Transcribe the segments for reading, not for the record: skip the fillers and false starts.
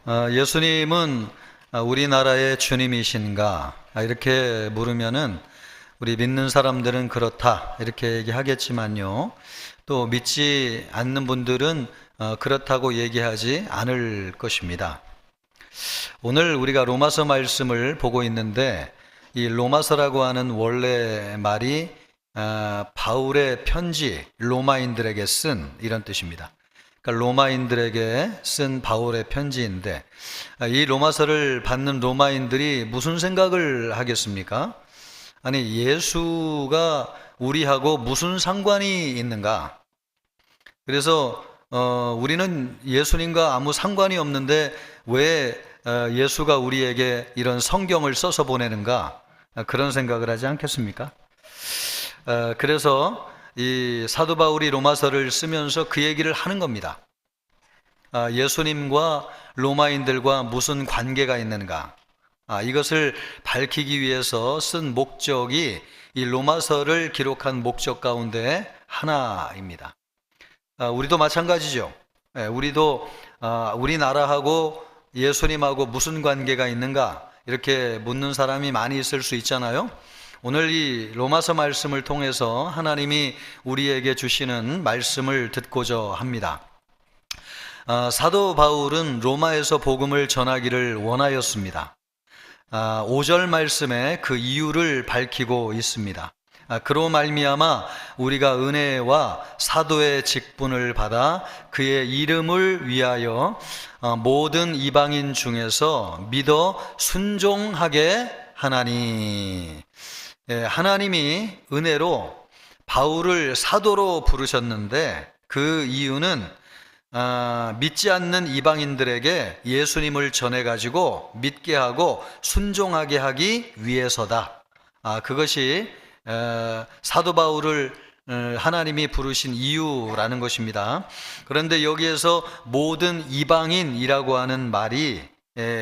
예수님은 우리나라의 주님이신가? 이렇게 물으면은 우리 믿는 사람들은 그렇다 이렇게 얘기하겠지만요. 또 믿지 않는 분들은 그렇다고 얘기하지 않을 것입니다. 오늘 우리가 로마서 말씀을 보고 있는데 이 로마서라고 하는 원래 말이 바울의 편지, 로마인들에게 쓴 이런 뜻입니다. 그러니까 로마인들에게 쓴 바울의 편지인데 이 로마서를 받는 로마인들이 무슨 생각을 하겠습니까? 아니, 예수가 우리하고 무슨 상관이 있는가? 그래서 우리는 예수님과 아무 상관이 없는데 왜 예수가 우리에게 이런 성경을 써서 보내는가? 그런 생각을 하지 않겠습니까? 그래서 이 사도 바울이 로마서를 쓰면서 그 얘기를 하는 겁니다. 예수님과 로마인들과 무슨 관계가 있는가? 이것을 밝히기 위해서 쓴 목적이 이 로마서를 기록한 목적 가운데 하나입니다. 우리도 마찬가지죠. 우리도 우리나라하고 예수님하고 무슨 관계가 있는가? 이렇게 묻는 사람이 많이 있을 수 있잖아요. 오늘 이 로마서 말씀을 통해서 하나님이 우리에게 주시는 말씀을 듣고자 합니다. 사도 바울은 로마에서 복음을 전하기를 원하였습니다. 5절 말씀에 그 이유를 밝히고 있습니다. 그로 말미암아 우리가 은혜와 사도의 직분을 받아 그의 이름을 위하여 모든 이방인 중에서 믿어 순종하게 하나니. 하나님이 은혜로 바울을 사도로 부르셨는데 그 이유는 믿지 않는 이방인들에게 예수님을 전해가지고 믿게 하고 순종하게 하기 위해서다. 그것이 사도 바울을 하나님이 부르신 이유라는 것입니다. 그런데 여기에서 모든 이방인이라고 하는 말이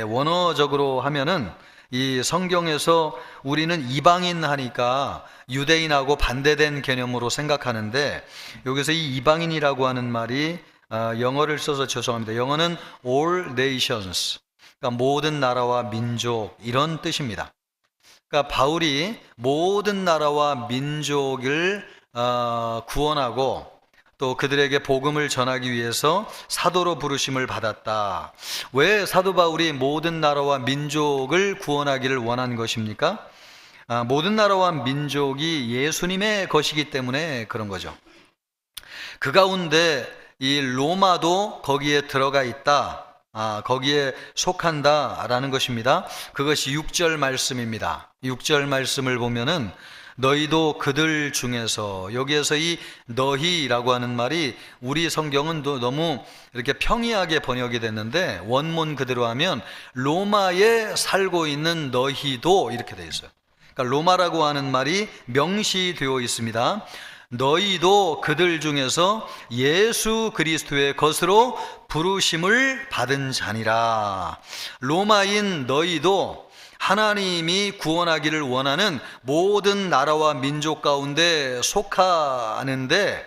원어적으로 하면은 이 성경에서 우리는 이방인 하니까 유대인하고 반대된 개념으로 생각하는데 여기서 이 이방인이라고 하는 말이 영어를 써서 죄송합니다. 영어는 all nations, 그러니까 모든 나라와 민족 이런 뜻입니다. 그러니까 바울이 모든 나라와 민족을 구원하고 또 그들에게 복음을 전하기 위해서 사도로 부르심을 받았다. 왜 사도 바울이 모든 나라와 민족을 구원하기를 원한 것입니까? 모든 나라와 민족이 예수님의 것이기 때문에 그런 거죠. 그 가운데 이 로마도 거기에 들어가 있다. 거기에 속한다라는 것입니다. 그것이 6절 말씀입니다. 6절 말씀을 보면은 너희도 그들 중에서, 여기에서 이 너희라고 하는 말이 우리 성경은 너무 이렇게 평이하게 번역이 됐는데 원문 그대로 하면 로마에 살고 있는 너희도 이렇게 되어 있어요. 그러니까 로마라고 하는 말이 명시되어 있습니다. 너희도 그들 중에서 예수 그리스도의 것으로 부르심을 받은 자니라. 로마인 너희도 하나님이 구원하기를 원하는 모든 나라와 민족 가운데 속하는데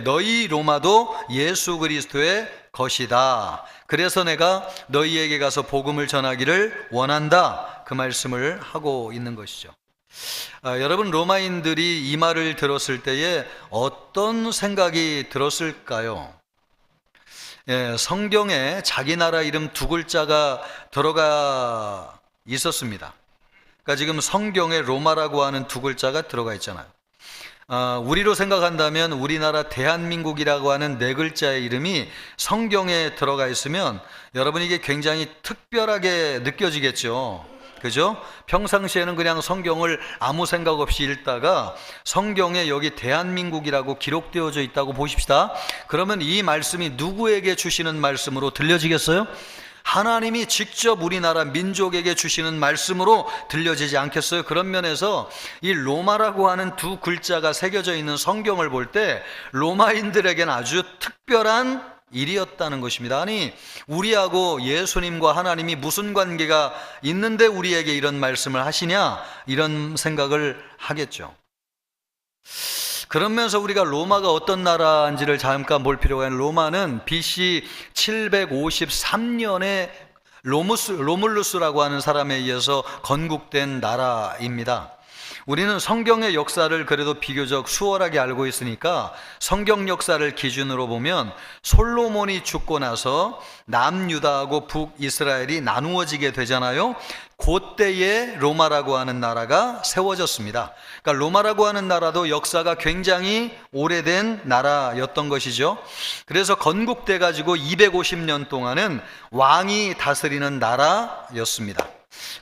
너희 로마도 예수 그리스도의 것이다. 그래서 내가 너희에게 가서 복음을 전하기를 원한다. 그 말씀을 하고 있는 것이죠. 여러분, 로마인들이 이 말을 들었을 때에 어떤 생각이 들었을까요? 성경에 자기 나라 이름 두 글자가 들어가 있었습니다. 그러니까 지금 성경에 로마라고 하는 두 글자가 들어가 있잖아요. 우리로 생각한다면 우리나라 대한민국이라고 하는 네 글자의 이름이 성경에 들어가 있으면 여러분 이게 굉장히 특별하게 느껴지겠죠. 그죠? 평상시에는 그냥 성경을 아무 생각 없이 읽다가 성경에 여기 대한민국이라고 기록되어져 있다고 보십시다. 그러면 이 말씀이 누구에게 주시는 말씀으로 들려지겠어요? 하나님이 직접 우리나라 민족에게 주시는 말씀으로 들려지지 않겠어요? 그런 면에서 이 로마라고 하는 두 글자가 새겨져 있는 성경을 볼 때 로마인들에게는 아주 특별한 일이었다는 것입니다. 아니, 우리하고 예수님과 하나님이 무슨 관계가 있는데 우리에게 이런 말씀을 하시냐? 이런 생각을 하겠죠. 그러면서 우리가 로마가 어떤 나라인지를 잠깐 볼 필요가 있는, 로마는 BC 753년에 로물루스라고 하는 사람에 의해서 건국된 나라입니다. 우리는 성경의 역사를 그래도 비교적 수월하게 알고 있으니까 성경 역사를 기준으로 보면 솔로몬이 죽고 나서 남유다하고 북이스라엘이 나누어지게 되잖아요. 그때에 로마라고 하는 나라가 세워졌습니다. 그러니까 로마라고 하는 나라도 역사가 굉장히 오래된 나라였던 것이죠. 그래서 건국돼 가지고 250년 동안은 왕이 다스리는 나라였습니다.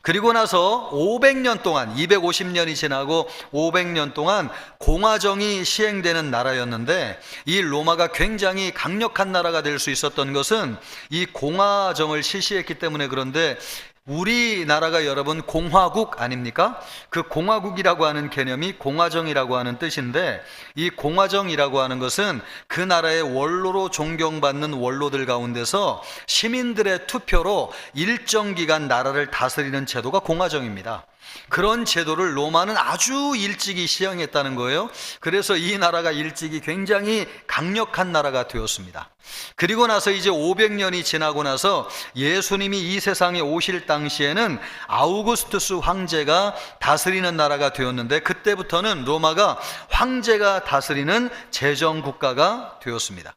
그리고 나서 500년 동안, 250년이 지나고 500년 동안 공화정이 시행되는 나라였는데, 이 로마가 굉장히 강력한 나라가 될 수 있었던 것은 이 공화정을 실시했기 때문에. 그런데 우리나라가 여러분 공화국 아닙니까? 그 공화국이라고 하는 개념이 공화정이라고 하는 뜻인데, 이 공화정이라고 하는 것은 그 나라의 원로로 존경받는 원로들 가운데서 시민들의 투표로 일정 기간 나라를 다스리는 제도가 공화정입니다. 그런 제도를 로마는 아주 일찍이 시행했다는 거예요. 그래서 이 나라가 일찍이 굉장히 강력한 나라가 되었습니다. 그리고 나서 이제 500년이 지나고 나서 예수님이 이 세상에 오실 당시에는 아우구스투스 황제가 다스리는 나라가 되었는데, 그때부터는 로마가 황제가 다스리는 제정국가가 되었습니다.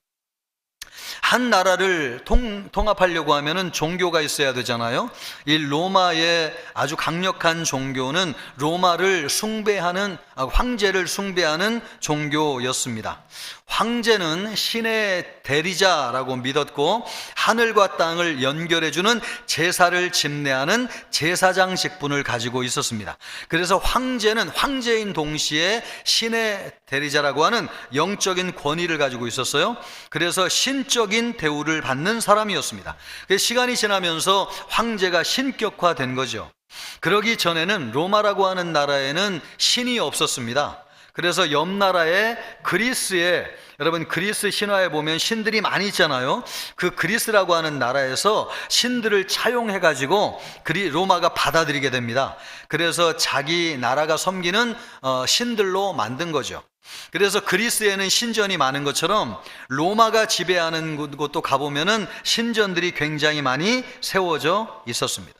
한 나라를 통합하려고 하면은 종교가 있어야 되잖아요. 이 로마의 아주 강력한 종교는 로마를 숭배하는, 황제를 숭배하는 종교였습니다. 황제는 신의 대리자라고 믿었고, 하늘과 땅을 연결해주는 제사를 집례하는 제사장 직분을 가지고 있었습니다. 그래서 황제는 황제인 동시에 신의 대리자라고 하는 영적인 권위를 가지고 있었어요. 그래서 신적인 대우를 받는 사람이었습니다. 시간이 지나면서 황제가 신격화된 거죠. 그러기 전에는 로마라고 하는 나라에는 신이 없었습니다. 그래서 옆 나라의 그리스에, 여러분 그리스 신화에 보면 신들이 많이 있잖아요. 그 그리스라고 하는 나라에서 신들을 차용해 가지고 로마가 받아들이게 됩니다. 그래서 자기 나라가 섬기는 신들로 만든 거죠. 그래서 그리스에는 신전이 많은 것처럼 로마가 지배하는 곳도 가보면은 신전들이 굉장히 많이 세워져 있었습니다.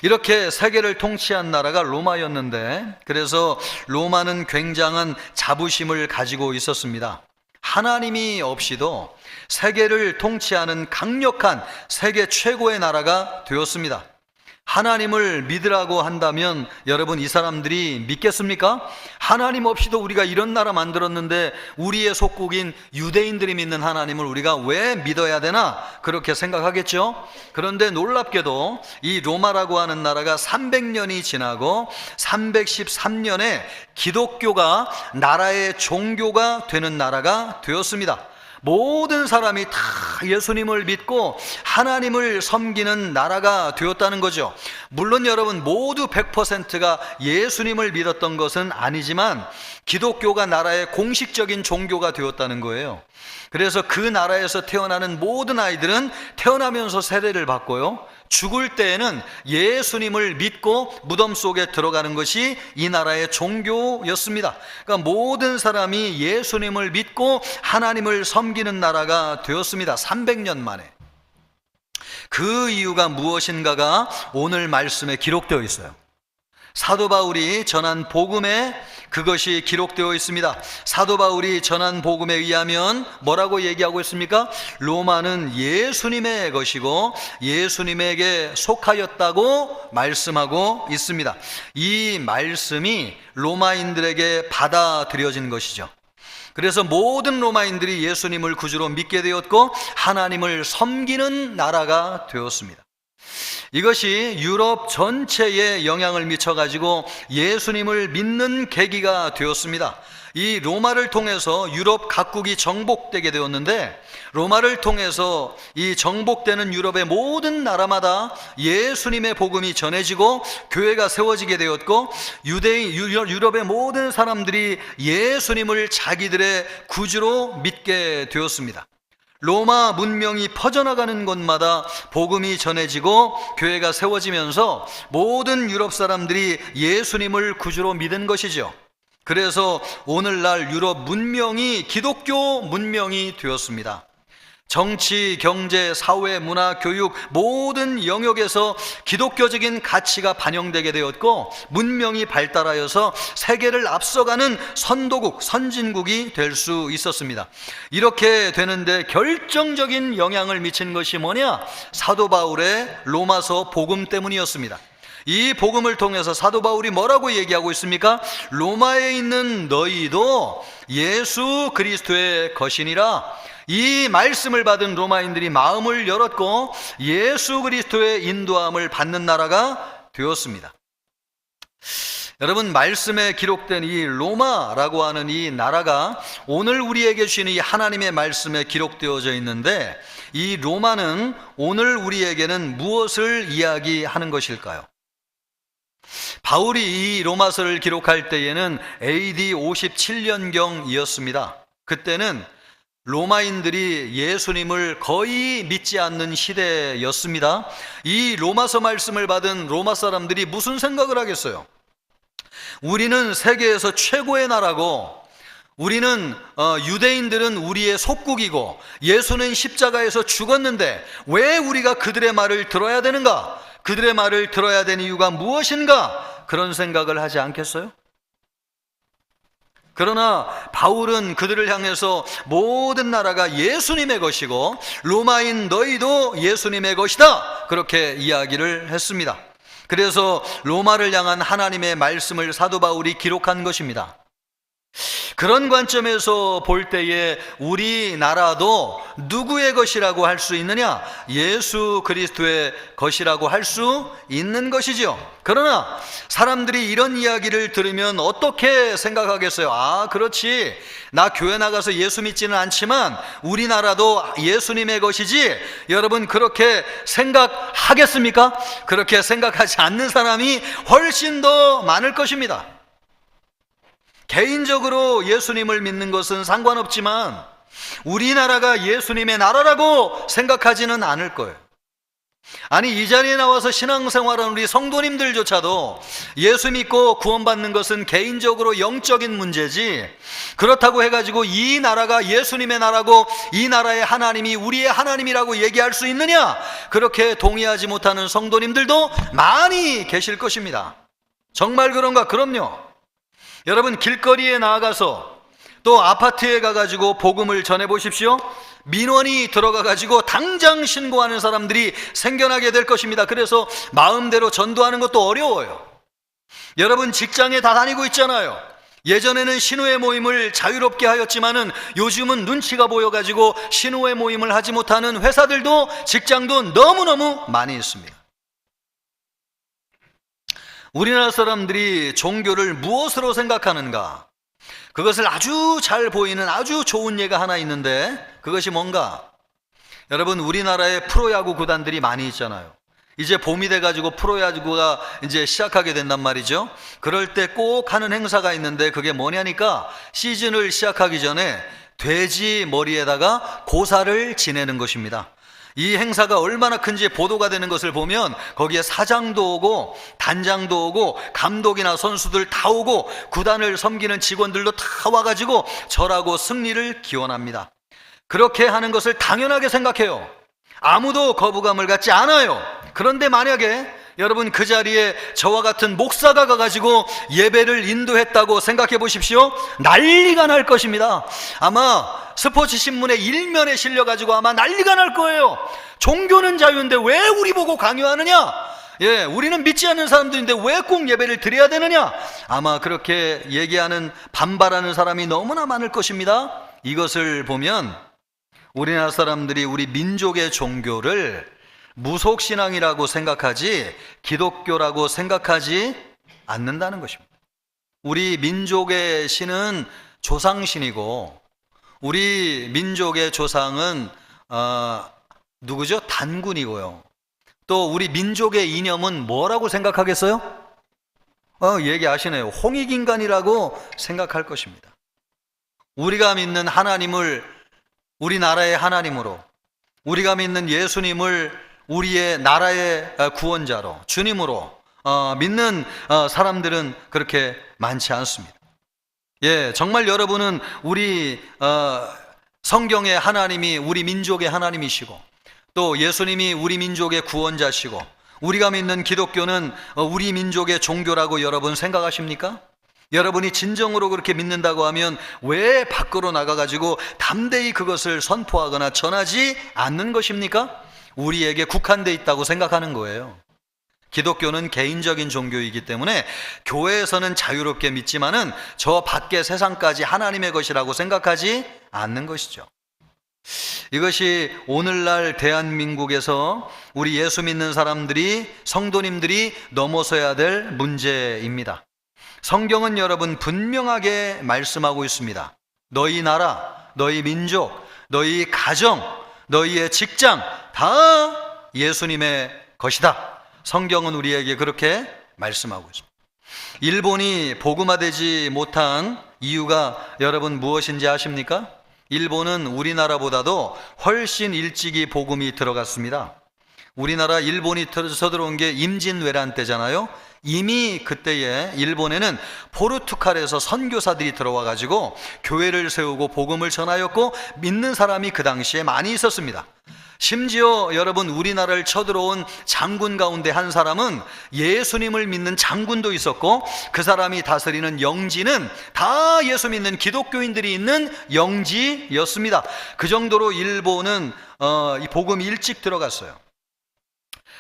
이렇게 세계를 통치한 나라가 로마였는데, 그래서 로마는 굉장한 자부심을 가지고 있었습니다. 하나님이 없이도 세계를 통치하는 강력한 세계 최고의 나라가 되었습니다. 하나님을 믿으라고 한다면 여러분, 이 사람들이 믿겠습니까? 하나님 없이도 우리가 이런 나라 만들었는데 우리의 속국인 유대인들이 믿는 하나님을 우리가 왜 믿어야 되나? 그렇게 생각하겠죠. 그런데 놀랍게도 이 로마라고 하는 나라가 300년이 지나고 313년에 기독교가 나라의 종교가 되는 나라가 되었습니다. 모든 사람이 다 예수님을 믿고 하나님을 섬기는 나라가 되었다는 거죠. 물론 여러분 모두 100%가 예수님을 믿었던 것은 아니지만 기독교가 나라의 공식적인 종교가 되었다는 거예요. 그래서 그 나라에서 태어나는 모든 아이들은 태어나면서 세례를 받고요, 죽을 때에는 예수님을 믿고 무덤 속에 들어가는 것이 이 나라의 종교였습니다. 그러니까 모든 사람이 예수님을 믿고 하나님을 섬기는 나라가 되었습니다. 300년 만에. 그 이유가 무엇인가가 오늘 말씀에 기록되어 있어요. 사도 바울이 전한 복음에 그것이 기록되어 있습니다. 사도 바울이 전한 복음에 의하면 뭐라고 얘기하고 있습니까? 로마는 예수님의 것이고 예수님에게 속하였다고 말씀하고 있습니다. 이 말씀이 로마인들에게 받아들여진 것이죠. 그래서 모든 로마인들이 예수님을 구주로 믿게 되었고 하나님을 섬기는 나라가 되었습니다. 이것이 유럽 전체에 영향을 미쳐가지고 예수님을 믿는 계기가 되었습니다. 이 로마를 통해서 유럽 각국이 정복되게 되었는데, 로마를 통해서 이 정복되는 유럽의 모든 나라마다 예수님의 복음이 전해지고 교회가 세워지게 되었고, 유럽의 모든 사람들이 예수님을 자기들의 구주로 믿게 되었습니다. 로마 문명이 퍼져나가는 곳마다 복음이 전해지고 교회가 세워지면서 모든 유럽 사람들이 예수님을 구주로 믿은 것이죠. 그래서 오늘날 유럽 문명이 기독교 문명이 되었습니다. 정치, 경제, 사회, 문화, 교육 모든 영역에서 기독교적인 가치가 반영되게 되었고 문명이 발달하여서 세계를 앞서가는 선도국, 선진국이 될 수 있었습니다. 이렇게 되는데 결정적인 영향을 미친 것이 뭐냐? 사도 바울의 로마서 복음 때문이었습니다. 이 복음을 통해서 사도 바울이 뭐라고 얘기하고 있습니까? 로마에 있는 너희도 예수 그리스도의 것이니라. 이 말씀을 받은 로마인들이 마음을 열었고 예수 그리스도의 인도함을 받는 나라가 되었습니다. 여러분, 말씀에 기록된 이 로마라고 하는 이 나라가 오늘 우리에게 주시는 이 하나님의 말씀에 기록되어져 있는데 이 로마는 오늘 우리에게는 무엇을 이야기하는 것일까요? 바울이 이 로마서를 기록할 때에는 AD 57년경이었습니다. 그때는 로마인들이 예수님을 거의 믿지 않는 시대였습니다. 이 로마서 말씀을 받은 로마 사람들이 무슨 생각을 하겠어요? 우리는 세계에서 최고의 나라고, 우리는 유대인들은 우리의 속국이고 예수는 십자가에서 죽었는데 왜 우리가 그들의 말을 들어야 되는가? 그들의 말을 들어야 되는 이유가 무엇인가? 그런 생각을 하지 않겠어요? 그러나 바울은 그들을 향해서 모든 나라가 예수님의 것이고 로마인 너희도 예수님의 것이다, 그렇게 이야기를 했습니다. 그래서 로마를 향한 하나님의 말씀을 사도 바울이 기록한 것입니다. 그런 관점에서 볼 때에 우리나라도 누구의 것이라고 할 수 있느냐? 예수 그리스도의 것이라고 할 수 있는 것이지요. 그러나 사람들이 이런 이야기를 들으면 어떻게 생각하겠어요? 아, 그렇지, 나 교회 나가서 예수 믿지는 않지만 우리나라도 예수님의 것이지. 여러분, 그렇게 생각하겠습니까? 그렇게 생각하지 않는 사람이 훨씬 더 많을 것입니다. 개인적으로 예수님을 믿는 것은 상관없지만 우리나라가 예수님의 나라라고 생각하지는 않을 거예요. 아니, 이 자리에 나와서 신앙생활하는 우리 성도님들조차도 예수 믿고 구원받는 것은 개인적으로 영적인 문제지, 그렇다고 해가지고 이 나라가 예수님의 나라고 이 나라의 하나님이 우리의 하나님이라고 얘기할 수 있느냐? 그렇게 동의하지 못하는 성도님들도 많이 계실 것입니다. 정말 그런가? 그럼요. 여러분, 길거리에 나아가서 또 아파트에 가가지고 복음을 전해보십시오. 민원이 들어가가지고 당장 신고하는 사람들이 생겨나게 될 것입니다. 그래서 마음대로 전도하는 것도 어려워요. 여러분, 직장에 다 다니고 있잖아요. 예전에는 신우회 모임을 자유롭게 하였지만은 요즘은 눈치가 보여가지고 신우회 모임을 하지 못하는 회사들도 직장도 너무너무 많이 있습니다. 우리나라 사람들이 종교를 무엇으로 생각하는가? 그것을 아주 잘 보이는 아주 좋은 예가 하나 있는데 그것이 뭔가? 여러분, 우리나라에 프로야구 구단들이 많이 있잖아요. 이제 봄이 돼가지고 프로야구가 이제 시작하게 된단 말이죠. 그럴 때 꼭 하는 행사가 있는데 그게 뭐냐니까 시즌을 시작하기 전에 돼지 머리에다가 고사를 지내는 것입니다. 이 행사가 얼마나 큰지 보도가 되는 것을 보면 거기에 사장도 오고 단장도 오고 감독이나 선수들 다 오고 구단을 섬기는 직원들도 다 와가지고 절하고 승리를 기원합니다. 그렇게 하는 것을 당연하게 생각해요. 아무도 거부감을 갖지 않아요. 그런데 만약에 여러분, 그 자리에 저와 같은 목사가 가가지고 예배를 인도했다고 생각해 보십시오. 난리가 날 것입니다. 아마 스포츠 신문의 일면에 실려가지고 아마 난리가 날 거예요. 종교는 자유인데 왜 우리 보고 강요하느냐? 예, 우리는 믿지 않는 사람들인데 왜 꼭 예배를 드려야 되느냐? 아마 그렇게 얘기하는, 반발하는 사람이 너무나 많을 것입니다. 이것을 보면 우리나라 사람들이 우리 민족의 종교를 무속신앙이라고 생각하지 기독교라고 생각하지 않는다는 것입니다. 우리 민족의 신은 조상신이고 우리 민족의 조상은 누구죠? 단군이고요. 또 우리 민족의 이념은 뭐라고 생각하겠어요? 얘기하시네요. 홍익인간이라고 생각할 것입니다. 우리가 믿는 하나님을 우리나라의 하나님으로, 우리가 믿는 예수님을 우리의 나라의 구원자로, 주님으로 믿는 사람들은 그렇게 많지 않습니다. 예, 정말 여러분은 우리 성경의 하나님이 우리 민족의 하나님이시고 또 예수님이 우리 민족의 구원자시고 우리가 믿는 기독교는 우리 민족의 종교라고 여러분 생각하십니까? 여러분이 진정으로 그렇게 믿는다고 하면 왜 밖으로 나가가지고 담대히 그것을 선포하거나 전하지 않는 것입니까? 우리에게 국한되어 있다고 생각하는 거예요. 기독교는 개인적인 종교이기 때문에 교회에서는 자유롭게 믿지만은 저 밖의 세상까지 하나님의 것이라고 생각하지 않는 것이죠. 이것이 오늘날 대한민국에서 우리 예수 믿는 사람들이, 성도님들이 넘어서야 될 문제입니다. 성경은 여러분 분명하게 말씀하고 있습니다. 너희 나라, 너희 민족, 너희 가정, 너희의 직장 다 예수님의 것이다. 성경은 우리에게 그렇게 말씀하고 있습니다. 일본이 복음화되지 못한 이유가 여러분 무엇인지 아십니까? 일본은 우리나라보다도 훨씬 일찍이 복음이 들어갔습니다. 우리나라 일본이 서들어온 게 임진왜란 때잖아요. 이미 그때에 일본에는 포르투갈에서 선교사들이 들어와 가지고 교회를 세우고 복음을 전하였고 믿는 사람이 그 당시에 많이 있었습니다. 심지어 여러분 우리나라를 쳐들어온 장군 가운데 한 사람은 예수님을 믿는 장군도 있었고 그 사람이 다스리는 영지는 다 예수 믿는 기독교인들이 있는 영지였습니다. 그 정도로 일본은 이 복음이 일찍 들어갔어요.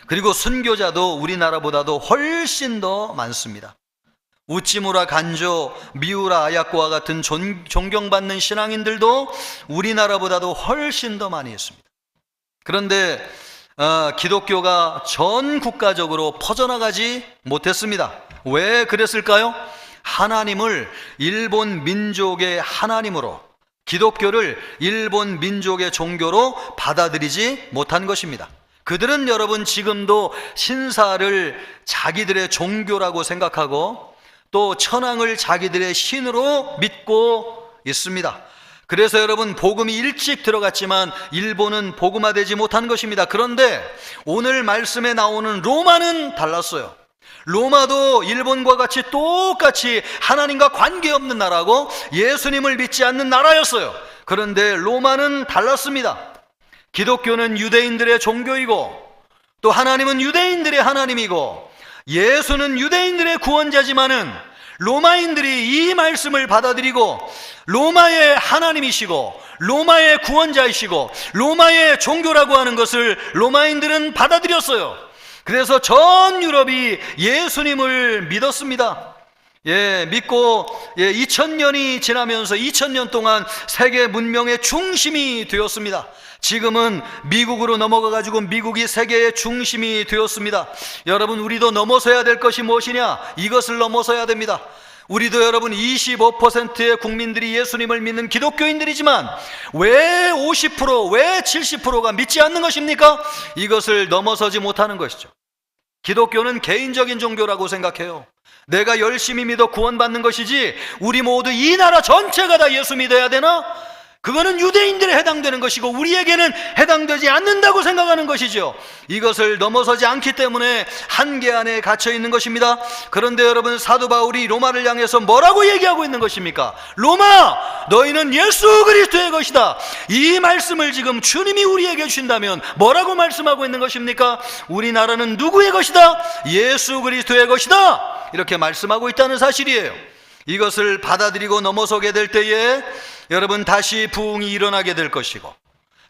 그리고 순교자도 우리나라보다도 훨씬 더 많습니다. 우찌무라 간조, 미우라 아야코와 같은 존경받는 신앙인들도 우리나라보다도 훨씬 더 많이 있습니다. 그런데 기독교가 전 국가적으로 퍼져나가지 못했습니다. 왜 그랬을까요? 하나님을 일본 민족의 하나님으로, 기독교를 일본 민족의 종교로 받아들이지 못한 것입니다. 그들은 여러분 지금도 신사를 자기들의 종교라고 생각하고 또 천황을 자기들의 신으로 믿고 있습니다. 그래서 여러분 복음이 일찍 들어갔지만 일본은 복음화되지 못한 것입니다. 그런데 오늘 말씀에 나오는 로마는 달랐어요. 로마도 일본과 같이 똑같이 하나님과 관계없는 나라고 예수님을 믿지 않는 나라였어요. 그런데 로마는 달랐습니다. 기독교는 유대인들의 종교이고 또 하나님은 유대인들의 하나님이고 예수는 유대인들의 구원자지만은 로마인들이 이 말씀을 받아들이고 로마의 하나님이시고 로마의 구원자이시고 로마의 종교라고 하는 것을 로마인들은 받아들였어요. 그래서 전 유럽이 예수님을 믿었습니다. 믿고 2000년이 지나면서 2000년 동안 세계 문명의 중심이 되었습니다. 지금은 미국으로 넘어가가지고 미국이 세계의 중심이 되었습니다. 여러분 우리도 넘어서야 될 것이 무엇이냐? 이것을 넘어서야 됩니다. 우리도 여러분 25%의 국민들이 예수님을 믿는 기독교인들이지만 왜 50%, 왜 70%가 믿지 않는 것입니까? 이것을 넘어서지 못하는 것이죠. 기독교는 개인적인 종교라고 생각해요. 내가 열심히 믿어 구원받는 것이지 우리 모두 이 나라 전체가 다 예수 믿어야 되나? 그거는 유대인들에 해당되는 것이고 우리에게는 해당되지 않는다고 생각하는 것이죠. 이것을 넘어서지 않기 때문에 한계 안에 갇혀 있는 것입니다. 그런데 여러분 사도 바울이 로마를 향해서 뭐라고 얘기하고 있는 것입니까? 로마, 너희는 예수 그리스도의 것이다. 이 말씀을 지금 주님이 우리에게 주신다면 뭐라고 말씀하고 있는 것입니까? 우리나라는 누구의 것이다? 예수 그리스도의 것이다. 이렇게 말씀하고 있다는 사실이에요. 이것을 받아들이고 넘어서게 될 때에 여러분 다시 부흥이 일어나게 될 것이고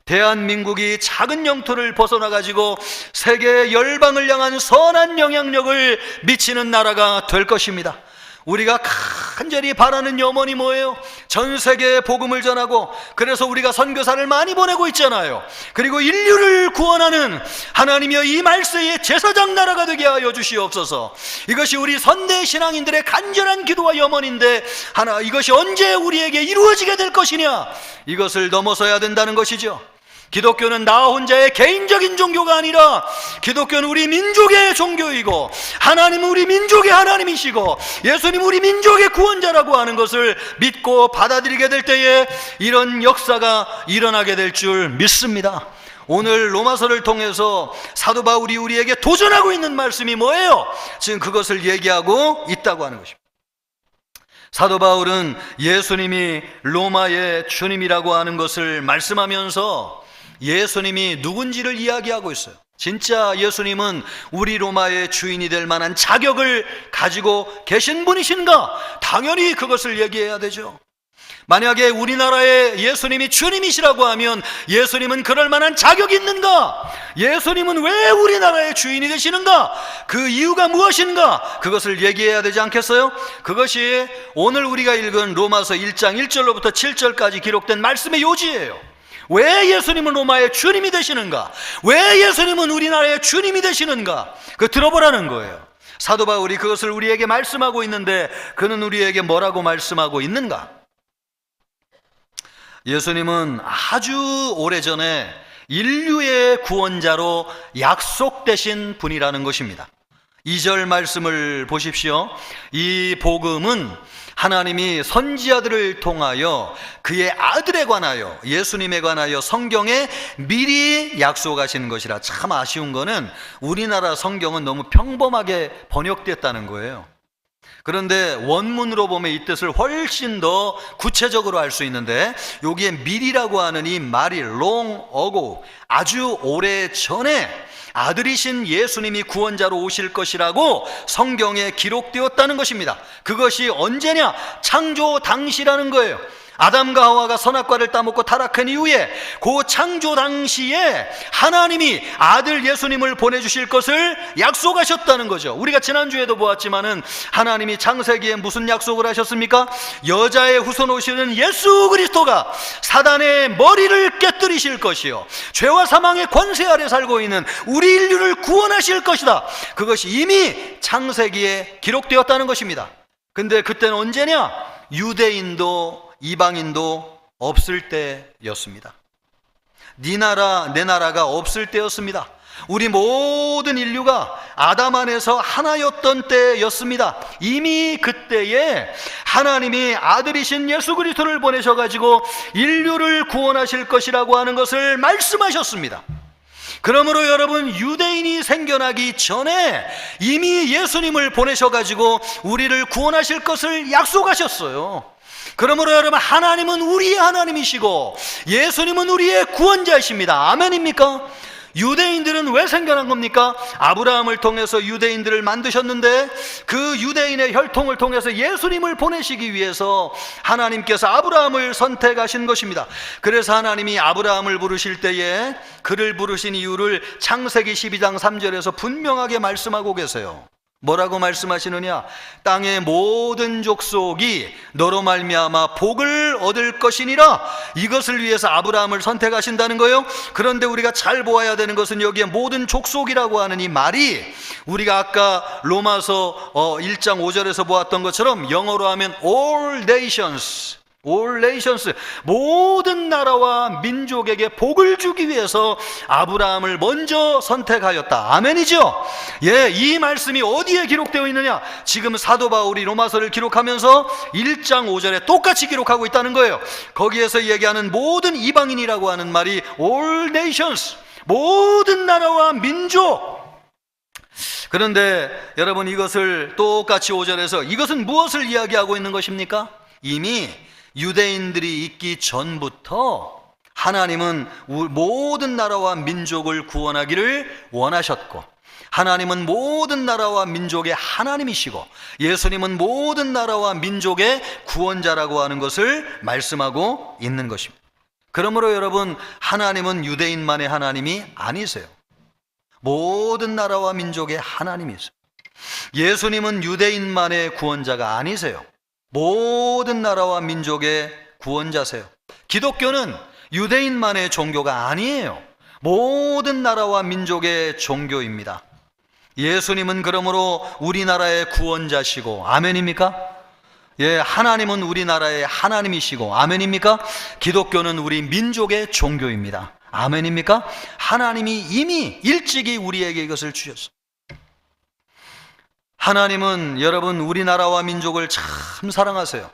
대한민국이 작은 영토를 벗어나가지고 세계 열방을 향한 선한 영향력을 미치는 나라가 될 것입니다. 우리가 간절히 바라는 염원이 뭐예요? 전 세계에 복음을 전하고 그래서 우리가 선교사를 많이 보내고 있잖아요. 그리고 인류를 구원하는 하나님이여 이 말세의 제사장 나라가 되게 하여 주시옵소서. 이것이 우리 선대 신앙인들의 간절한 기도와 염원인데 이것이 언제 우리에게 이루어지게 될 것이냐? 이것을 넘어서야 된다는 것이죠. 기독교는 나 혼자의 개인적인 종교가 아니라 기독교는 우리 민족의 종교이고 하나님은 우리 민족의 하나님이시고 예수님 우리 민족의 구원자라고 하는 것을 믿고 받아들이게 될 때에 이런 역사가 일어나게 될 줄 믿습니다. 오늘 로마서를 통해서 사도 바울이 우리에게 도전하고 있는 말씀이 뭐예요? 지금 그것을 얘기하고 있다고 하는 것입니다. 사도 바울은 예수님이 로마의 주님이라고 하는 것을 말씀하면서 예수님이 누군지를 이야기하고 있어요. 진짜 예수님은 우리 로마의 주인이 될 만한 자격을 가지고 계신 분이신가? 당연히 그것을 얘기해야 되죠. 만약에 우리나라에 예수님이 주님이시라고 하면 예수님은 그럴 만한 자격이 있는가? 예수님은 왜 우리나라의 주인이 되시는가? 그 이유가 무엇인가? 그것을 얘기해야 되지 않겠어요? 그것이 오늘 우리가 읽은 로마서 1장 1절로부터 7절까지 기록된 말씀의 요지예요. 왜 예수님은 로마의 주님이 되시는가? 왜 예수님은 우리나라의 주님이 되시는가? 그거 들어보라는 거예요. 사도 바울이 그것을 우리에게 말씀하고 있는데 그는 우리에게 뭐라고 말씀하고 있는가? 예수님은 아주 오래전에 인류의 구원자로 약속되신 분이라는 것입니다. 2절 말씀을 보십시오. 이 복음은 하나님이 선지자들을 통하여 그의 아들에 관하여, 예수님에 관하여 성경에 미리 약속하시는 것이라. 참 아쉬운 거는 우리나라 성경은 너무 평범하게 번역됐다는 거예요. 그런데 원문으로 보면 이 뜻을 훨씬 더 구체적으로 알 수 있는데, 여기에 미리라고 하는 이 말이 long ago, 아주 오래 전에 아들이신 예수님이 구원자로 오실 것이라고 성경에 기록되었다는 것입니다. 그것이 언제냐? 창조 당시라는 거예요. 아담과 하와가 선악과를 따먹고 타락한 이후에 그 창조 당시에 하나님이 아들 예수님을 보내주실 것을 약속하셨다는 거죠. 우리가 지난주에도 보았지만은 하나님이 창세기에 무슨 약속을 하셨습니까? 여자의 후손 오시는 예수 그리스도가 사단의 머리를 깨뜨리실 것이요, 죄와 사망의 권세 아래 살고 있는 우리 인류를 구원하실 것이다. 그것이 이미 창세기에 기록되었다는 것입니다. 근데 그때는 언제냐? 유대인도 이방인도 없을 때였습니다. 네 나라 내 나라가 없을 때였습니다. 우리 모든 인류가 아담 안에서 하나였던 때였습니다. 이미 그때에 하나님이 아들이신 예수 그리스도를 보내셔가지고 인류를 구원하실 것이라고 하는 것을 말씀하셨습니다. 그러므로 여러분, 유대인이 생겨나기 전에 이미 예수님을 보내셔가지고 우리를 구원하실 것을 약속하셨어요. 그러므로 여러분, 하나님은 우리의 하나님이시고 예수님은 우리의 구원자이십니다. 아멘입니까? 유대인들은 왜 생겨난 겁니까? 아브라함을 통해서 유대인들을 만드셨는데 그 유대인의 혈통을 통해서 예수님을 보내시기 위해서 하나님께서 아브라함을 선택하신 것입니다. 그래서 하나님이 아브라함을 부르실 때에 그를 부르신 이유를 창세기 12장 3절에서 분명하게 말씀하고 계세요. 뭐라고 말씀하시느냐? 땅의 모든 족속이 너로 말미암아 복을 얻을 것이니라. 이것을 위해서 아브라함을 선택하신다는 거예요. 그런데 우리가 잘 보아야 되는 것은 여기에 모든 족속이라고 하는 이 말이 우리가 아까 로마서 1장 5절에서 보았던 것처럼 영어로 하면 all nations, 모든 나라와 민족에게 복을 주기 위해서 아브라함을 먼저 선택하였다. 아멘이죠? 예, 이 말씀이 어디에 기록되어 있느냐? 지금 사도 바울이 로마서를 기록하면서 1장 5절에 똑같이 기록하고 있다는 거예요. 거기에서 얘기하는 모든 이방인이라고 하는 말이 all nations, 모든 나라와 민족. 그런데 여러분, 이것을 똑같이 5절에서 이것은 무엇을 이야기하고 있는 것입니까? 이미 유대인들이 있기 전부터 하나님은 모든 나라와 민족을 구원하기를 원하셨고, 하나님은 모든 나라와 민족의 하나님이시고 예수님은 모든 나라와 민족의 구원자라고 하는 것을 말씀하고 있는 것입니다. 그러므로 여러분, 하나님은 유대인만의 하나님이 아니세요. 모든 나라와 민족의 하나님이세요. 예수님은 유대인만의 구원자가 아니세요. 모든 나라와 민족의 구원자세요. 기독교는 유대인만의 종교가 아니에요. 모든 나라와 민족의 종교입니다. 예수님은 그러므로 우리나라의 구원자시고, 아멘입니까? 예, 하나님은 우리나라의 하나님이시고, 아멘입니까? 기독교는 우리 민족의 종교입니다. 아멘입니까? 하나님이 이미 일찍이 우리에게 이것을 주셨어요. 하나님은 여러분, 우리나라와 민족을 참 사랑하세요.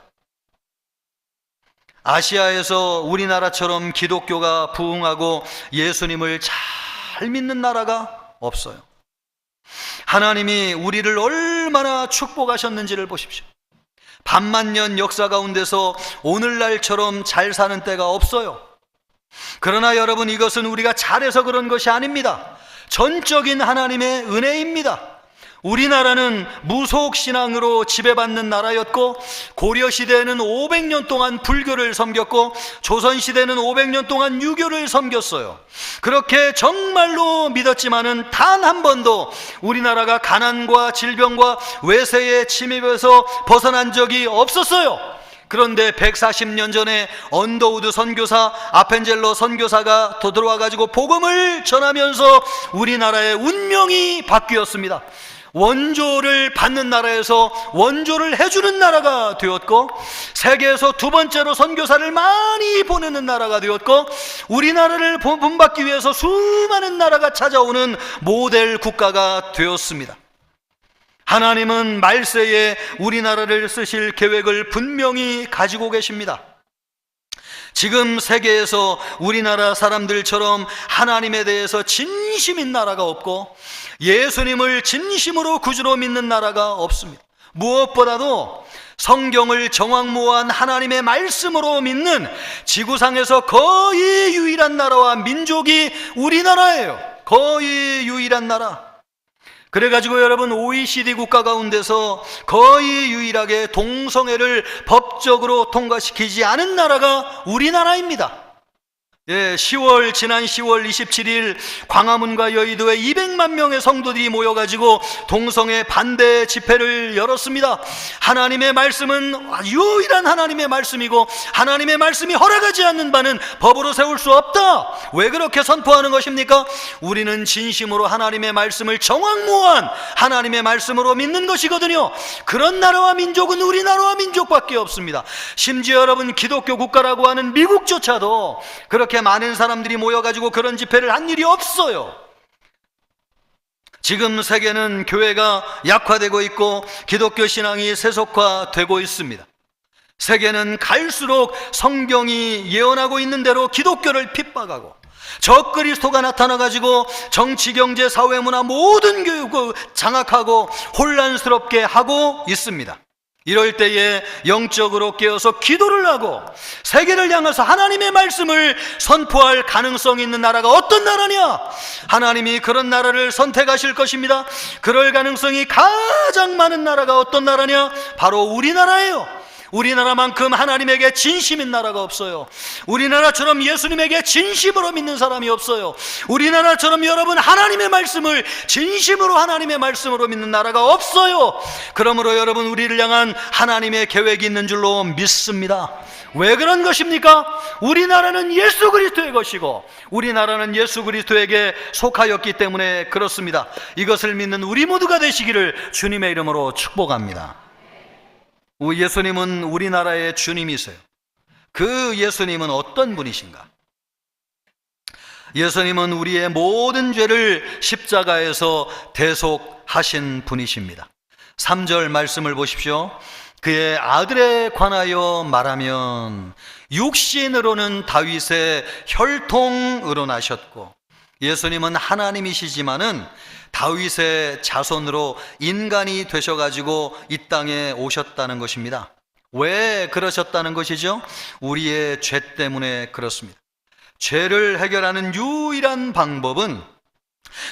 아시아에서 우리나라처럼 기독교가 부흥하고 예수님을 잘 믿는 나라가 없어요. 하나님이 우리를 얼마나 축복하셨는지를 보십시오. 반만년 역사 가운데서 오늘날처럼 잘 사는 때가 없어요. 그러나 여러분, 이것은 우리가 잘해서 그런 것이 아닙니다. 전적인 하나님의 은혜입니다. 우리나라는 무속신앙으로 지배받는 나라였고, 고려시대에는 500년 동안 불교를 섬겼고, 조선시대는 500년 동안 유교를 섬겼어요. 그렇게 정말로 믿었지만은 단 한 번도 우리나라가 가난과 질병과 외세의 침입에서 벗어난 적이 없었어요. 그런데 140년 전에 언더우드 선교사, 아펜젤러 선교사가 들어와 가지고 복음을 전하면서 우리나라의 운명이 바뀌었습니다. 원조를 받는 나라에서 원조를 해주는 나라가 되었고, 세계에서 두 번째로 선교사를 많이 보내는 나라가 되었고, 우리나라를 본받기 위해서 수많은 나라가 찾아오는 모델 국가가 되었습니다. 하나님은 말세에 우리나라를 쓰실 계획을 분명히 가지고 계십니다. 지금 세계에서 우리나라 사람들처럼 하나님에 대해서 진심인 나라가 없고, 예수님을 진심으로 구주로 믿는 나라가 없습니다. 무엇보다도 성경을 정확무한 하나님의 말씀으로 믿는 지구상에서 거의 유일한 나라와 민족이 우리나라예요. 거의 유일한 나라. 그래가지고 여러분, OECD 국가 가운데서 거의 유일하게 동성애를 법적으로 통과시키지 않은 나라가 우리나라입니다. 지난 10월 27일 광화문과 여의도에 200만 명의 성도들이 모여가지고 동성애 반대 집회를 열었습니다. 하나님의 말씀은 유일한 하나님의 말씀이고, 하나님의 말씀이 허락하지 않는 바는 법으로 세울 수 없다. 왜 그렇게 선포하는 것입니까? 우리는 진심으로 하나님의 말씀을 정확무한 하나님의 말씀으로 믿는 것이거든요. 그런 나라와 민족은 우리나라와 민족밖에 없습니다. 심지어 여러분, 기독교 국가라고 하는 미국조차도 그렇게 많은 사람들이 모여가지고 그런 집회를 한 일이 없어요. 지금 세계는 교회가 약화되고 있고 기독교 신앙이 세속화되고 있습니다. 세계는 갈수록 성경이 예언하고 있는 대로 기독교를 핍박하고, 적그리스도가 나타나가지고 정치, 경제, 사회, 문화 모든 교육을 장악하고 혼란스럽게 하고 있습니다. 이럴 때에 영적으로 깨어서 기도를 하고 세계를 향해서 하나님의 말씀을 선포할 가능성이 있는 나라가 어떤 나라냐? 하나님이 그런 나라를 선택하실 것입니다. 그럴 가능성이 가장 많은 나라가 어떤 나라냐? 바로 우리나라예요. 우리나라만큼 하나님에게 진심인 나라가 없어요. 우리나라처럼 예수님에게 진심으로 믿는 사람이 없어요. 우리나라처럼 여러분, 하나님의 말씀을 진심으로 하나님의 말씀으로 믿는 나라가 없어요. 그러므로 여러분, 우리를 향한 하나님의 계획이 있는 줄로 믿습니다. 왜 그런 것입니까? 우리나라는 예수 그리스도의 것이고 우리나라는 예수 그리스도에게 속하였기 때문에 그렇습니다. 이것을 믿는 우리 모두가 되시기를 주님의 이름으로 축복합니다. 예수님은 우리나라의 주님이세요. 그 예수님은 어떤 분이신가? 예수님은 우리의 모든 죄를 십자가에서 대속하신 분이십니다. 3절 말씀을 보십시오. 그의 아들에 관하여 말하면 육신으로는 다윗의 혈통으로 나셨고, 예수님은 하나님이시지만은 다윗의 자손으로 인간이 되셔가지고 이 땅에 오셨다는 것입니다. 왜 그러셨다는 것이죠? 우리의 죄 때문에 그렇습니다. 죄를 해결하는 유일한 방법은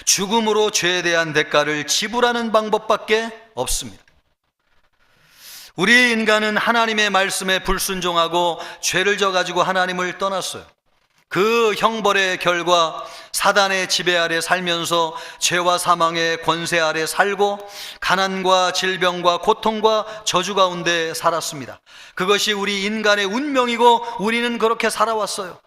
죽음으로 죄에 대한 대가를 지불하는 방법밖에 없습니다. 우리 인간은 하나님의 말씀에 불순종하고 죄를 져가지고 하나님을 떠났어요. 그 형벌의 결과 사단의 지배 아래 살면서 죄와 사망의 권세 아래 살고 가난과 질병과 고통과 저주 가운데 살았습니다. 그것이 우리 인간의 운명이고 우리는 그렇게 살아왔어요.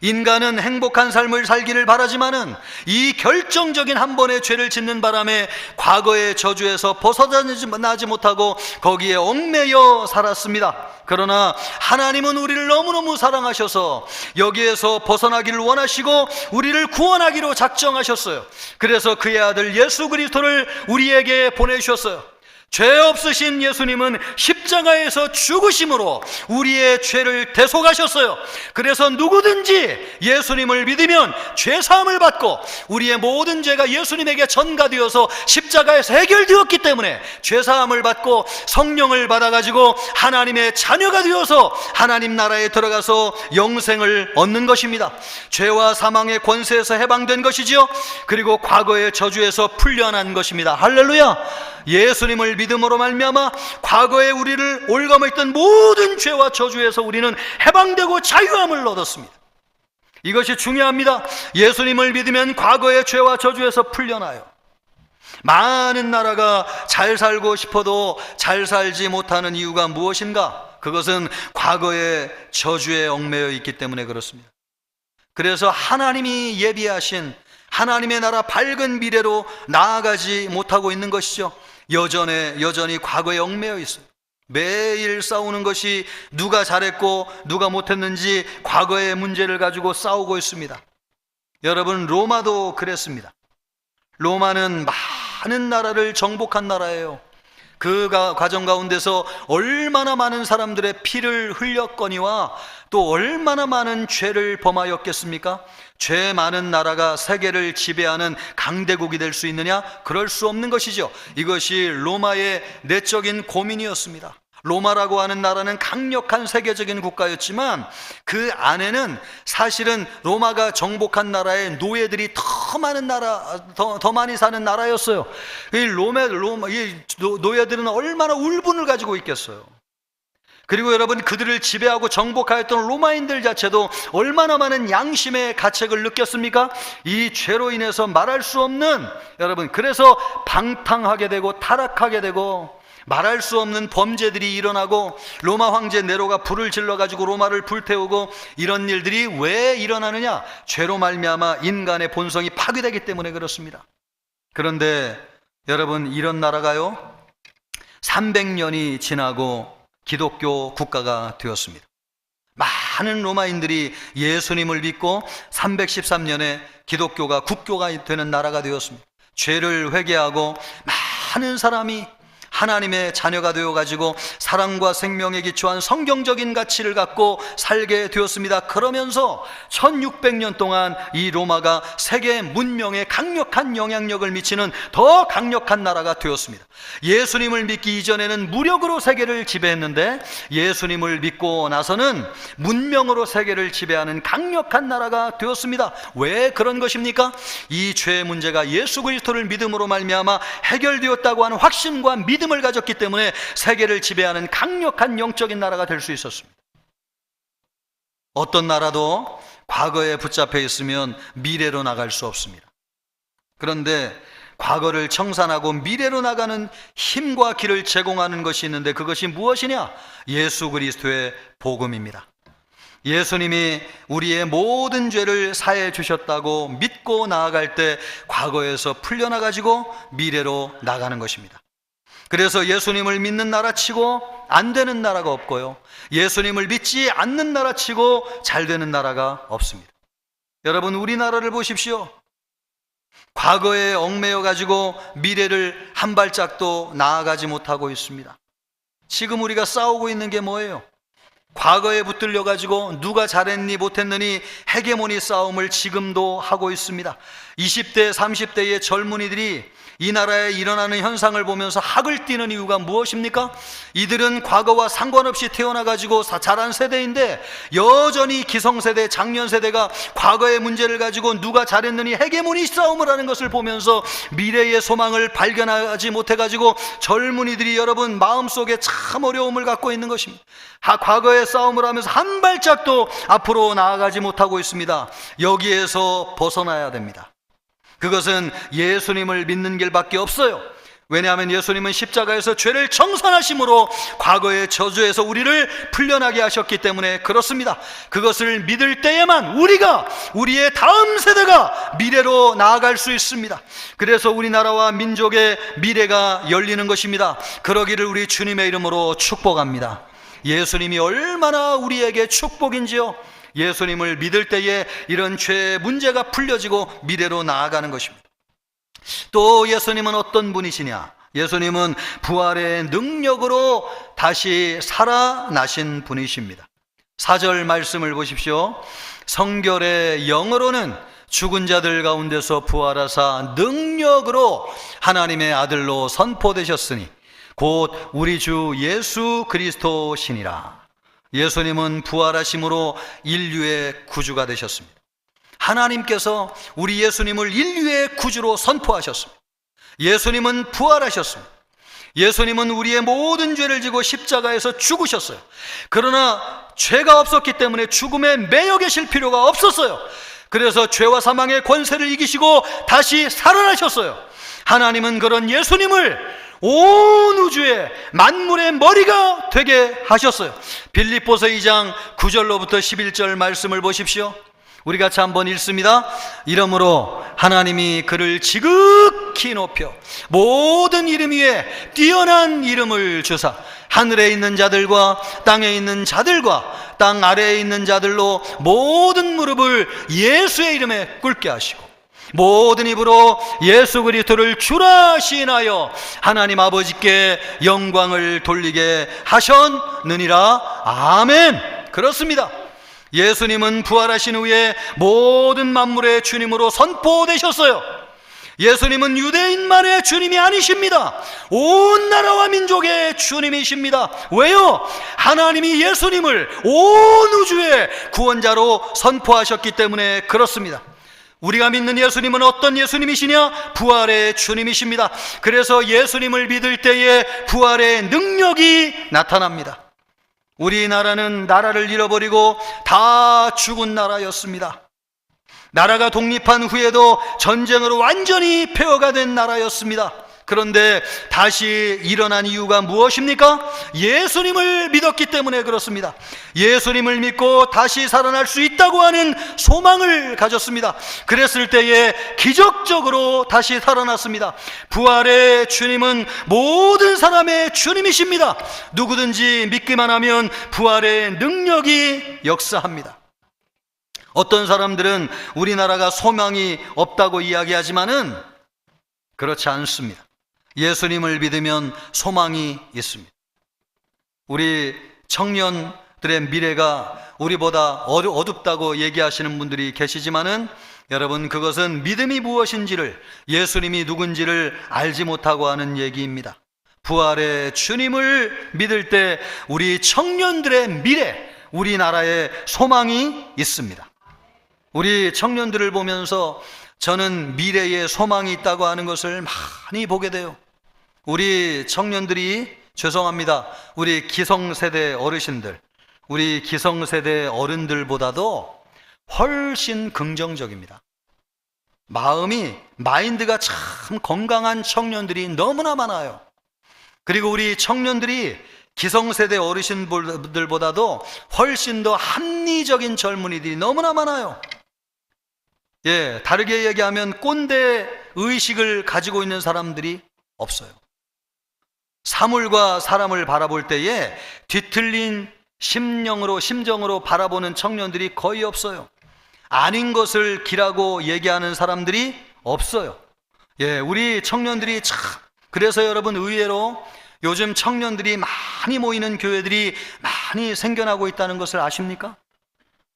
인간은 행복한 삶을 살기를 바라지만은 이 결정적인 한 번의 죄를 짓는 바람에 과거의 저주에서 벗어나지 못하고 거기에 얽매여 살았습니다. 그러나 하나님은 우리를 너무너무 사랑하셔서 여기에서 벗어나기를 원하시고 우리를 구원하기로 작정하셨어요. 그래서 그의 아들 예수 그리스도를 우리에게 보내주셨어요. 죄 없으신 예수님은 십자가에서 죽으심으로 우리의 죄를 대속하셨어요. 그래서 누구든지 예수님을 믿으면 죄사함을 받고 우리의 모든 죄가 예수님에게 전가되어서 십자가에서 해결되었기 때문에 죄사함을 받고 성령을 받아가지고 하나님의 자녀가 되어서 하나님 나라에 들어가서 영생을 얻는 것입니다. 죄와 사망의 권세에서 해방된 것이지요. 그리고 과거의 저주에서 풀려난 것입니다. 할렐루야. 예수님을 믿음으로 말미암아 과거에 우리를 올가매했던 모든 죄와 저주에서 우리는 해방되고 자유함을 얻었습니다. 이것이 중요합니다. 예수님을 믿으면 과거의 죄와 저주에서 풀려나요. 많은 나라가 잘 살고 싶어도 잘 살지 못하는 이유가 무엇인가? 그것은 과거의 저주에 얽매여 있기 때문에 그렇습니다. 그래서 하나님이 예비하신 하나님의 나라 밝은 미래로 나아가지 못하고 있는 것이죠. 여전히 과거에 얽매여 있어요. 매일 싸우는 것이 누가 잘했고 누가 못했는지 과거의 문제를 가지고 싸우고 있습니다. 여러분, 로마도 그랬습니다. 로마는 많은 나라를 정복한 나라예요. 그 과정 가운데서 얼마나 많은 사람들의 피를 흘렸거니와 또 얼마나 많은 죄를 범하였겠습니까? 죄 많은 나라가 세계를 지배하는 강대국이 될 수 있느냐? 그럴 수 없는 것이죠. 이것이 로마의 내적인 고민이었습니다. 로마라고 하는 나라는 강력한 세계적인 국가였지만 그 안에는 사실은 로마가 정복한 나라의 노예들이 더 많이 사는 나라였어요. 이 노예들은 얼마나 울분을 가지고 있겠어요. 그리고 여러분, 그들을 지배하고 정복하였던 로마인들 자체도 얼마나 많은 양심의 가책을 느꼈습니까? 이 죄로 인해서 말할 수 없는, 여러분, 그래서 방탕하게 되고 타락하게 되고 말할 수 없는 범죄들이 일어나고 로마 황제 네로가 불을 질러가지고 로마를 불태우고 이런 일들이 왜 일어나느냐? 죄로 말미암아 인간의 본성이 파괴되기 때문에 그렇습니다. 그런데 여러분, 이런 나라가요 300년이 지나고 기독교 국가가 되었습니다. 많은 로마인들이 예수님을 믿고 313년에 기독교가 국교가 되는 나라가 되었습니다. 죄를 회개하고 많은 사람이 하나님의 자녀가 되어가지고 사랑과 생명에 기초한 성경적인 가치를 갖고 살게 되었습니다. 그러면서 1600년 동안 이 로마가 세계 문명에 강력한 영향력을 미치는 더 강력한 나라가 되었습니다. 예수님을 믿기 이전에는 무력으로 세계를 지배했는데 예수님을 믿고 나서는 문명으로 세계를 지배하는 강력한 나라가 되었습니다. 왜 그런 것입니까? 이 죄의 문제가 예수 그리스도를 믿음으로 말미암아 해결되었다고 하는 확신과 믿음을 가졌기 때문에 세계를 지배하는 강력한 영적인 나라가 될 수 있었습니다. 어떤 나라도 과거에 붙잡혀 있으면 미래로 나갈 수 없습니다. 그런데 과거를 청산하고 미래로 나가는 힘과 길을 제공하는 것이 있는데 그것이 무엇이냐? 예수 그리스도의 복음입니다. 예수님이 우리의 모든 죄를 사해 주셨다고 믿고 나아갈 때 과거에서 풀려나가지고 미래로 나가는 것입니다. 그래서 예수님을 믿는 나라치고 안 되는 나라가 없고요, 예수님을 믿지 않는 나라치고 잘 되는 나라가 없습니다. 여러분, 우리나라를 보십시오. 과거에 얽매여 가지고 미래를 한 발짝도 나아가지 못하고 있습니다. 지금 우리가 싸우고 있는 게 뭐예요? 과거에 붙들려 가지고 누가 잘했니 못했느니 헤게모니 싸움을 지금도 하고 있습니다. 20대 30대의 젊은이들이 이 나라에 일어나는 현상을 보면서 학을 띠는 이유가 무엇입니까? 이들은 과거와 상관없이 태어나가지고 자란 세대인데 여전히 기성세대, 장년세대가 과거의 문제를 가지고 누가 잘했느니 헤게모니 싸움을 하는 것을 보면서 미래의 소망을 발견하지 못해가지고 젊은이들이 여러분 마음속에 참 어려움을 갖고 있는 것입니다. 과거의 싸움을 하면서 한 발짝도 앞으로 나아가지 못하고 있습니다. 여기에서 벗어나야 됩니다. 그것은 예수님을 믿는 길밖에 없어요. 왜냐하면 예수님은 십자가에서 죄를 청산하심으로 과거의 저주에서 우리를 풀려나게 하셨기 때문에 그렇습니다. 그것을 믿을 때에만 우리의 다음 세대가 미래로 나아갈 수 있습니다. 그래서 우리나라와 민족의 미래가 열리는 것입니다. 그러기를 우리 주님의 이름으로 축복합니다. 예수님이 얼마나 우리에게 축복인지요. 예수님을 믿을 때에 이런 죄의 문제가 풀려지고 미래로 나아가는 것입니다. 또 예수님은 어떤 분이시냐? 예수님은 부활의 능력으로 다시 살아나신 분이십니다. 4절 말씀을 보십시오. 성결의 영으로는 죽은 자들 가운데서 부활하사 능력으로 하나님의 아들로 선포되셨으니 곧 우리 주 예수 그리스도시니라. 예수님은 부활하심으로 인류의 구주가 되셨습니다. 하나님께서 우리 예수님을 인류의 구주로 선포하셨습니다. 예수님은 부활하셨습니다. 예수님은 우리의 모든 죄를 지고 십자가에서 죽으셨어요. 그러나 죄가 없었기 때문에 죽음에 매여 계실 필요가 없었어요. 그래서 죄와 사망의 권세를 이기시고 다시 살아나셨어요. 하나님은 그런 예수님을 온 우주의 만물의 머리가 되게 하셨어요. 빌립보서 2장 9절로부터 11절 말씀을 보십시오. 우리 같이 한번 읽습니다. 이러므로 하나님이 그를 지극히 높여 모든 이름 위에 뛰어난 이름을 주사 하늘에 있는 자들과 땅에 있는 자들과 땅 아래에 있는 자들로 모든 무릎을 예수의 이름에 꿇게 하시고 모든 입으로 예수 그리스도를 주라 시인하여 하나님 아버지께 영광을 돌리게 하셨느니라. 아멘. 그렇습니다. 예수님은 부활하신 후에 모든 만물의 주님으로 선포되셨어요. 예수님은 유대인만의 주님이 아니십니다. 온 나라와 민족의 주님이십니다. 왜요? 하나님이 예수님을 온 우주의 구원자로 선포하셨기 때문에 그렇습니다. 우리가 믿는 예수님은 어떤 예수님이시냐? 부활의 주님이십니다. 그래서 예수님을 믿을 때에 부활의 능력이 나타납니다. 우리나라는 나라를 잃어버리고 다 죽은 나라였습니다. 나라가 독립한 후에도 전쟁으로 완전히 폐허가 된 나라였습니다. 그런데 다시 일어난 이유가 무엇입니까? 예수님을 믿었기 때문에 그렇습니다. 예수님을 믿고 다시 살아날 수 있다고 하는 소망을 가졌습니다. 그랬을 때에 기적적으로 다시 살아났습니다. 부활의 주님은 모든 사람의 주님이십니다. 누구든지 믿기만 하면 부활의 능력이 역사합니다. 어떤 사람들은 우리나라가 소망이 없다고 이야기하지만은 그렇지 않습니다. 예수님을 믿으면 소망이 있습니다. 우리 청년들의 미래가 우리보다 어둡다고 얘기하시는 분들이 계시지만은 여러분, 그것은 믿음이 무엇인지를, 예수님이 누군지를 알지 못하고 하는 얘기입니다. 부활의 주님을 믿을 때 우리 청년들의 미래, 우리나라에 소망이 있습니다. 우리 청년들을 보면서 저는 미래에 소망이 있다고 하는 것을 많이 보게 돼요. 우리 청년들이, 죄송합니다, 우리 기성세대 어르신들, 우리 기성세대 어른들보다도 훨씬 긍정적입니다. 마인드가 참 건강한 청년들이 너무나 많아요. 그리고 우리 청년들이 기성세대 어르신들보다도 훨씬 더 합리적인 젊은이들이 너무나 많아요. 다르게 얘기하면 꼰대 의식을 가지고 있는 사람들이 없어요. 사물과 사람을 바라볼 때에 뒤틀린 심정으로 바라보는 청년들이 거의 없어요. 아닌 것을 기라고 얘기하는 사람들이 없어요. 우리 청년들이 참, 그래서 여러분, 의외로 요즘 청년들이 많이 모이는 교회들이 많이 생겨나고 있다는 것을 아십니까?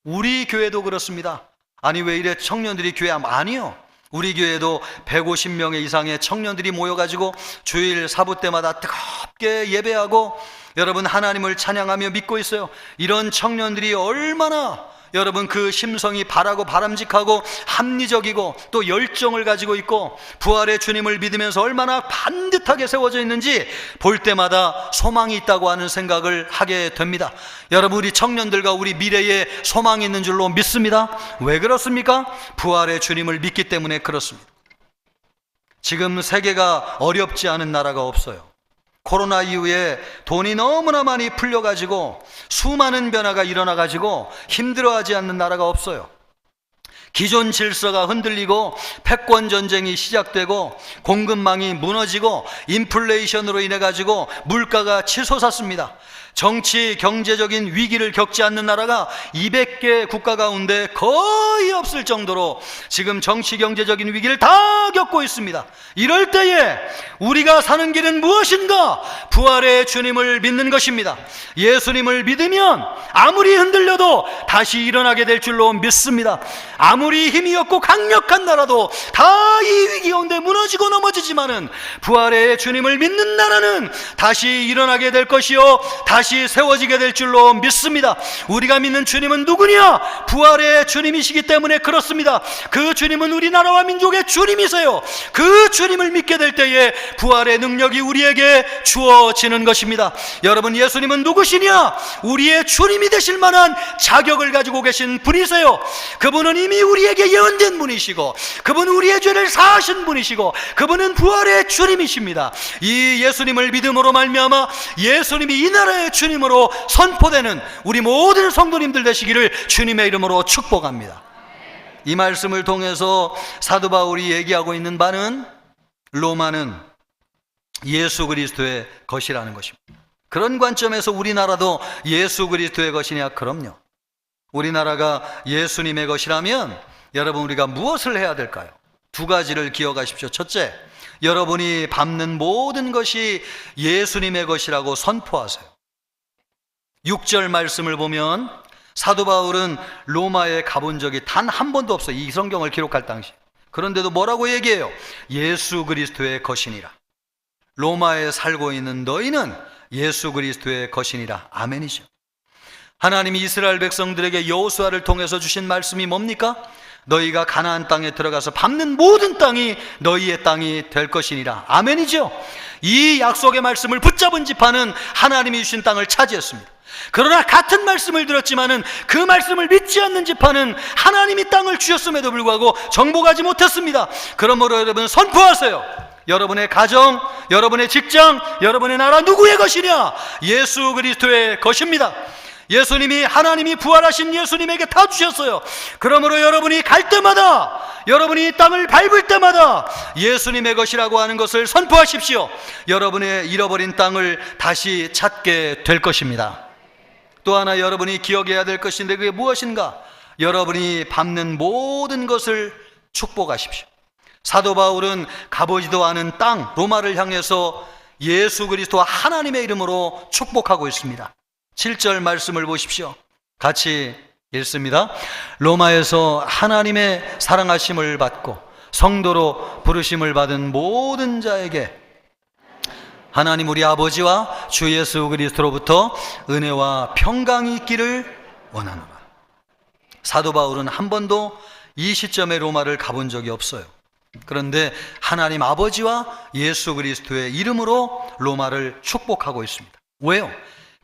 우리 교회도 그렇습니다. 아니, 왜 이래 청년들이 교회 아니요. 우리 교회도 150명 이상의 청년들이 모여가지고 주일 사부 때마다 뜨겁게 예배하고 여러분, 하나님을 찬양하며 믿고 있어요. 이런 청년들이 얼마나 여러분 그 심성이 바라고 바람직하고 합리적이고 또 열정을 가지고 있고 부활의 주님을 믿으면서 얼마나 반듯하게 세워져 있는지 볼 때마다 소망이 있다고 하는 생각을 하게 됩니다. 여러분, 우리 청년들과 우리 미래에 소망이 있는 줄로 믿습니다. 왜 그렇습니까? 부활의 주님을 믿기 때문에 그렇습니다. 지금 세계가 어렵지 않은 나라가 없어요. 코로나 이후에 돈이 너무나 많이 풀려가지고 수많은 변화가 일어나가지고 힘들어하지 않는 나라가 없어요. 기존 질서가 흔들리고 패권 전쟁이 시작되고 공급망이 무너지고 인플레이션으로 인해 가지고 물가가 치솟았습니다. 정치 경제적인 위기를 겪지 않는 나라가 200개 국가 가운데 거의 없을 정도로 지금 정치 경제적인 위기를 다 겪고 있습니다. 이럴 때에 우리가 사는 길은 무엇인가? 부활의 주님을 믿는 것입니다. 예수님을 믿으면 아무리 흔들려도 다시 일어나게 될 줄로 믿습니다. 아무리 힘이 없고 강력한 나라도 다 이 위기 가운데 무너지고 넘어지지만은 부활의 주님을 믿는 나라는 다시 일어나게 될 것이요 다시 세워지게 될 줄로 믿습니다. 우리가 믿는 주님은 누구냐? 부활의 주님이시기 때문에 그렇습니다. 그 주님은 우리나라와 민족의 주님이세요. 그 주님을 믿게 될 때에 부활의 능력이 우리에게 주어지는 것입니다. 여러분, 예수님은 누구시냐? 우리의 주님이 되실 만한 자격을 가지고 계신 분이세요. 그분은 이미 우리에게 예언된 분이시고, 그분은 우리의 죄를 사하신 분이시고, 그분은 부활의 주님이십니다. 이 예수님을 믿음으로 말미암아 예수님이 이 나라의 주님으로 선포되는 우리 모든 성도님들 되시기를 주님의 이름으로 축복합니다. 이 말씀을 통해서 사도 바울이 얘기하고 있는 바는 로마는 예수 그리스도의 것이라는 것입니다. 그런 관점에서 우리나라도 예수 그리스도의 것이냐? 그럼요. 우리나라가 예수님의 것이라면 여러분, 우리가 무엇을 해야 될까요? 두 가지를 기억하십시오. 첫째, 여러분이 밟는 모든 것이 예수님의 것이라고 선포하세요. 6절 말씀을 보면 사도 바울은 로마에 가본 적이 단 한 번도 없어요. 이 성경을 기록할 당시. 그런데도 뭐라고 얘기해요? 예수 그리스도의 것이니라. 로마에 살고 있는 너희는 예수 그리스도의 것이니라. 아멘이죠. 하나님이 이스라엘 백성들에게 여호수아를 통해서 주신 말씀이 뭡니까? 너희가 가나안 땅에 들어가서 밟는 모든 땅이 너희의 땅이 될 것이니라. 아멘이죠. 이 약속의 말씀을 붙잡은 지파는 하나님이 주신 땅을 차지했습니다. 그러나 같은 말씀을 들었지만은 그 말씀을 믿지 않는 지파는 하나님이 땅을 주셨음에도 불구하고 정복하지 못했습니다. 그러므로 여러분, 선포하세요. 여러분의 가정, 여러분의 직장, 여러분의 나라 누구의 것이냐? 예수 그리스도의 것입니다. 예수님이, 하나님이 부활하신 예수님에게 다 주셨어요. 그러므로 여러분이 갈 때마다, 여러분이 땅을 밟을 때마다 예수님의 것이라고 하는 것을 선포하십시오. 여러분의 잃어버린 땅을 다시 찾게 될 것입니다. 또 하나 여러분이 기억해야 될 것인데 그게 무엇인가? 여러분이 밟는 모든 것을 축복하십시오. 사도 바울은 가보지도 않은 땅 로마를 향해서 예수 그리스도와 하나님의 이름으로 축복하고 있습니다. 7절 말씀을 보십시오. 같이 읽습니다. 로마에서 하나님의 사랑하심을 받고 성도로 부르심을 받은 모든 자에게 하나님 우리 아버지와 주 예수 그리스도로부터 은혜와 평강이 있기를 원하노라. 사도 바울은 한 번도 이 시점에 로마를 가본 적이 없어요. 그런데 하나님 아버지와 예수 그리스도의 이름으로 로마를 축복하고 있습니다. 왜요?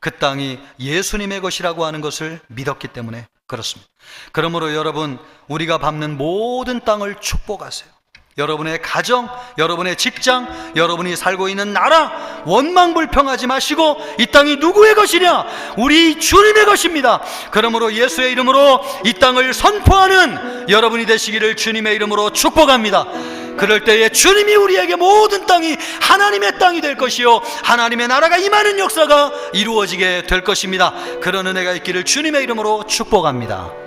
그 땅이 예수님의 것이라고 하는 것을 믿었기 때문에 그렇습니다. 그러므로 여러분, 우리가 밟는 모든 땅을 축복하세요. 여러분의 가정, 여러분의 직장, 여러분이 살고 있는 나라 원망불평하지 마시고 이 땅이 누구의 것이냐? 우리 주님의 것입니다. 그러므로 예수의 이름으로 이 땅을 선포하는 여러분이 되시기를 주님의 이름으로 축복합니다. 그럴 때에 주님이 우리에게 모든 땅이 하나님의 땅이 될 것이요 하나님의 나라가 임하는 역사가 이루어지게 될 것입니다. 그런 은혜가 있기를 주님의 이름으로 축복합니다.